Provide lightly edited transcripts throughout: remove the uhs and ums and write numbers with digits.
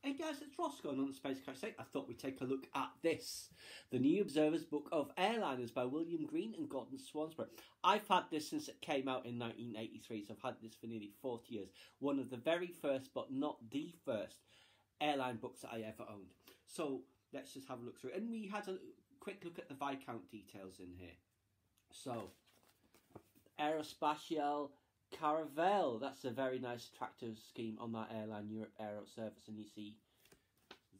Hey guys, it's Ross going on the Space Crash site. I thought we'd take a look at this. The New Observer's Book of Airliners by William Green and Gordon Swanborough. I've had this since it came out in 1983, so I've had this for nearly 40 years. One of the very first, but not the first, airline books that I ever owned. So let's just have a look through. And we had a quick look at the Viscount details in here. So, Aerospatiale Caravelle, that's a very nice attractive scheme on that Airline Europe Aero Service, and you see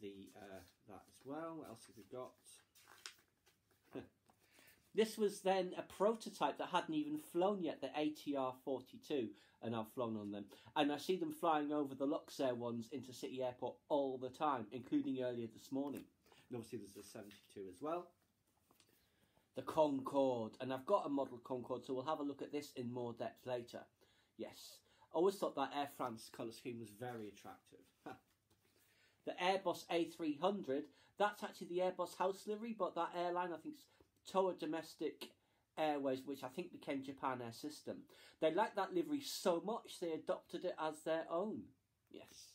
the that as well. What else have we got? This was then a prototype that hadn't even flown yet, the ATR-42, and I've flown on them. And I see them flying over the Luxair ones into City Airport all the time, including earlier this morning. And obviously there's a 72 as well. The Concorde, and I've got a model Concorde, so we'll have a look at this in more depth later. Yes, I always thought that Air France colour scheme was very attractive. The Airbus A300, that's actually the Airbus house livery, but that airline, I think, is Toa Domestic Airways, which I think became Japan Air System. They liked that livery so much, they adopted it as their own. Yes.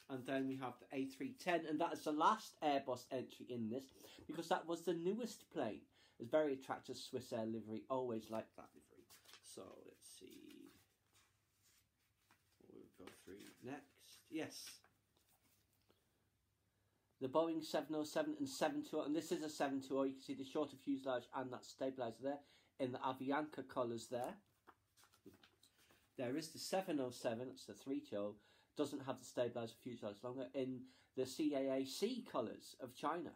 And then we have the A310, and that is the last Airbus entry in this, because that was the newest plane. It's very attractive Swiss Air livery, always liked that livery. So, let's see what we'll go through next. Yes. The Boeing 707 and 720, and this is a 720, you can see the shorter fuselage and that stabiliser there, in the Avianca colours there. There is the 707, it's the 3-2, doesn't have the stabiliser fuselage longer, in the CAAC colours of China.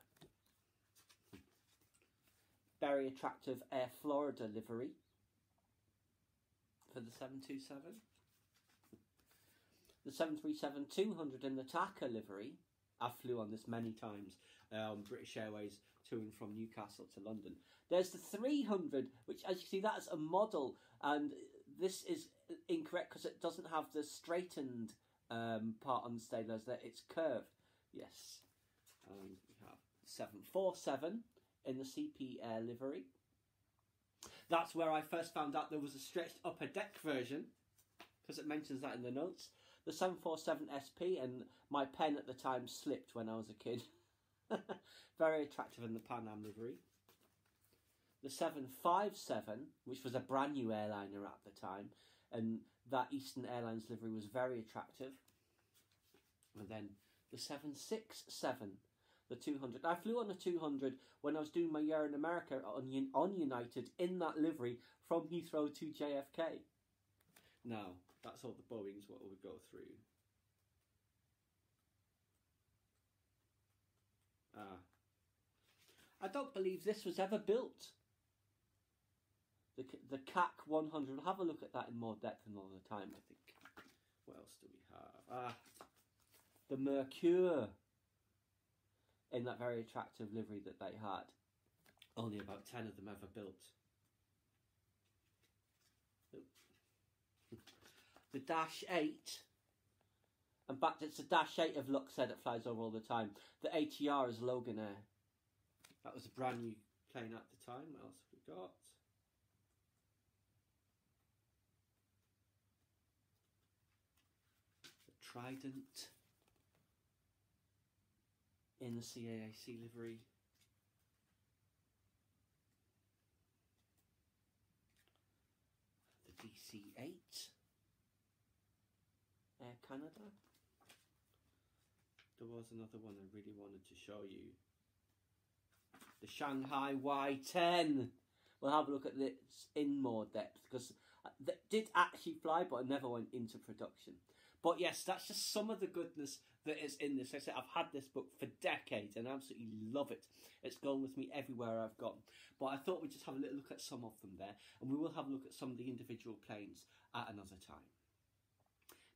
Very attractive Air Florida livery for the 727. The 737-200 in the TACA livery. I flew on this many times on British Airways to and from Newcastle to London. There's the 300, which, as you see, that is a model, and this is incorrect because it doesn't have the straightened part on the stabiliser there. It's curved. Yes. And we have 747 in the CP Air livery. That's where I first found out there was a stretched upper deck version, because it mentions that in the notes. The 747 SP, and my pen at the time slipped when I was a kid. Very attractive in the Pan Am livery. The 757, which was a brand new airliner at the time, and that Eastern Airlines livery was very attractive. And then the 767, the 200. I flew on a 200 when I was doing my year in America on United in that livery from Heathrow to JFK. Now, that's all the Boeings, what we'll go through. I don't believe this was ever built. The CAC 100, we'll have a look at that in more depth another time, I think. What else do we have? The Mercure, in that very attractive livery that they had. Only about 10 of them ever built. The Dash 8, in fact it's the Dash 8 of Luxair that flies over all the time. The ATR is Logan Air. That was a brand new plane at the time. What else have we got? The Trident in the CAAC livery. The DC-8. Air Canada. There was another one I really wanted to show you. The Shanghai Y10. We'll have a look at this in more depth, because that did actually fly, but it never went into production. But yes, that's just some of the goodness that is in this. Like I said, I've had this book for decades and I absolutely love it. It's gone with me everywhere I've gone. But I thought we'd just have a little look at some of them there, and we will have a look at some of the individual planes at another time.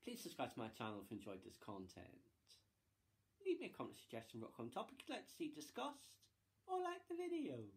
Please subscribe to my channel if you enjoyed this content. Leave me a comment suggestion for what topic you'd like to see discussed, or like the video.